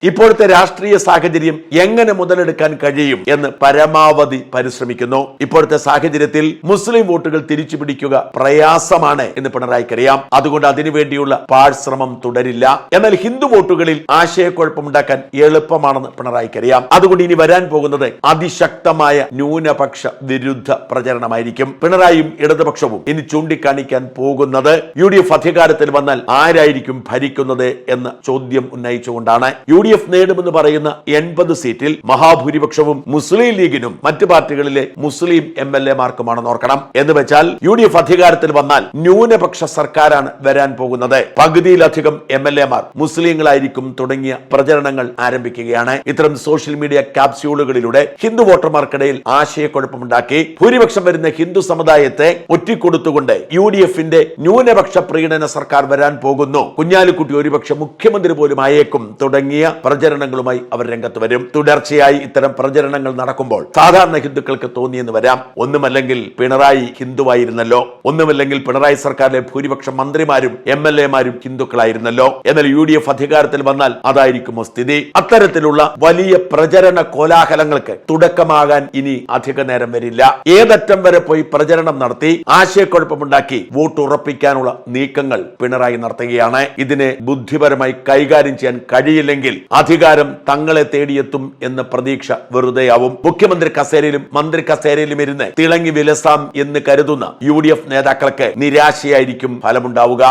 ഇപ്പോഴത്തെ രാഷ്ട്രീയ സാഹചര്യം എങ്ങനെ മുതലെടുക്കാൻ കഴിയും എന്ന് പരമാവധി പരിശ്രമിക്കുന്നു. ഇപ്പോഴത്തെ സാഹചര്യത്തിൽ മുസ്ലിം വോട്ടുകൾ തിരിച്ചു പിടിക്കുക പ്രയാസമാണ് എന്ന് പിണറായിക്കറിയാം. അതുകൊണ്ട് അതിനുവേണ്ടിയുള്ള പാഴ്ശ്രമം തുടരില്ല. എന്നാൽ ഹിന്ദു വോട്ടുകളിൽ ആശയക്കുഴപ്പമുണ്ടാക്കാൻ എളുപ്പമാണെന്ന് പിണറായിക്കറിയാം. അതുകൊണ്ട് ഇനി വരാൻ പോകുന്നത് അതിശക്തമായ ന്യൂനപക്ഷ വിരുദ്ധ പ്രചരണമായിരിക്കും. പിണറായിയും ഇടതുപക്ഷവും ഇനി ചൂണ്ടിക്കാണിക്കാൻ പോകുന്നത് UDF അധികാരത്തിൽ വന്നാൽ ആരായിരിക്കും ഭരിക്കുന്നത് എന്ന ചോദ്യം ഉന്നയിച്ചുകൊണ്ടാണ്. UDF നേടുമെന്ന് പറയുന്ന 80 സീറ്റിൽ മഹാഭൂരിപക്ഷവും മുസ്ലിം ലീഗിനും മറ്റ് പാർട്ടികളിലെ മുസ്ലിം MLA-മാർക്കുമാണെന്ന് ഓർക്കണം. എന്ന് വെച്ചാൽ UDF അധികാരത്തിൽ വന്നാൽ ന്യൂനപക്ഷ സർക്കാരാണ് വരാൻ പോകുന്നത്. പകുതിയിലധികം MLA-മാർ മുസ്ലിങ്ങളായിരിക്കും തുടങ്ങിയ പ്രചരണങ്ങൾ ആരംഭിക്കുകയാണ്. ഇത്തരം സോഷ്യൽ മീഡിയ ക്യാപ്സ്യൂളുകളിലൂടെ ഹിന്ദു വോട്ടർമാർക്കിടയിൽ ആശയക്കുഴപ്പമുണ്ടാക്കി ഭൂരിപക്ഷം വരുന്ന ഹിന്ദു സമുദായത്തെ ഒറ്റിക്കൊടുത്തുകൊണ്ട് UDF-ന്റെ ന്യൂനപക്ഷ പ്രീണന സർക്കാർ വരാൻ പോകുന്നു, കുഞ്ഞാലിക്കുട്ടി ഒരുപക്ഷെ മുഖ്യമന്ത്രി പോലും ആയേക്കും തുടങ്ങിയ പ്രചരണങ്ങളുമായി അവർ രംഗത്ത് വരും. തുടർച്ചയായി ഇത്തരം പ്രചരണങ്ങൾ നടക്കുമ്പോൾ സാധാരണ ഹിന്ദുക്കൾക്ക് തോന്നിയെന്ന് വരാം, ഒന്നുമല്ലെങ്കിൽ പിണറായി ഹിന്ദുവായിരുന്നല്ലോ, ഒന്നുമല്ലെങ്കിൽ പിണറായി സർക്കാരിലെ ഭൂരിപക്ഷം മന്ത്രിമാരും MLA-മാരും ഹിന്ദുക്കളായിരുന്നല്ലോ. എന്നാൽ UDF അധികാരത്തിൽ വന്നാൽ അതായിരിക്കുമോ സ്ഥിതി? അത്തരത്തിലുള്ള വലിയ പ്രചരണ കോലാഹലങ്ങൾക്ക് തുടക്കമാകാൻ ഇനി അധിക നേരം വരില്ല. ഏതറ്റം വരെ പോയി പ്രചരണം നടത്തി ആശയക്കുഴപ്പമുണ്ടാക്കി വോട്ട് ഉറപ്പിക്കാനുള്ള നീക്കങ്ങൾ പിണറായി നടത്തുകയാണ്. ഇതിനെ ബുദ്ധിപരമായി കൈകാര്യം ചെയ്യാൻ കഴിയില്ലെങ്കിൽ അധികാരം തങ്ങളെ തേടിയെത്തും എന്ന പ്രതീക്ഷ വെറുതെയാവും. മുഖ്യമന്ത്രി കസേരയിലും മന്ത്രി കസേരയിലും ഇരുന്ന് തിളങ്ങി വിലസാം എന്ന് കരുതുന്ന UDF നേതാക്കൾക്ക് നിരാശയായിരിക്കും ഫലമുണ്ടാവുക.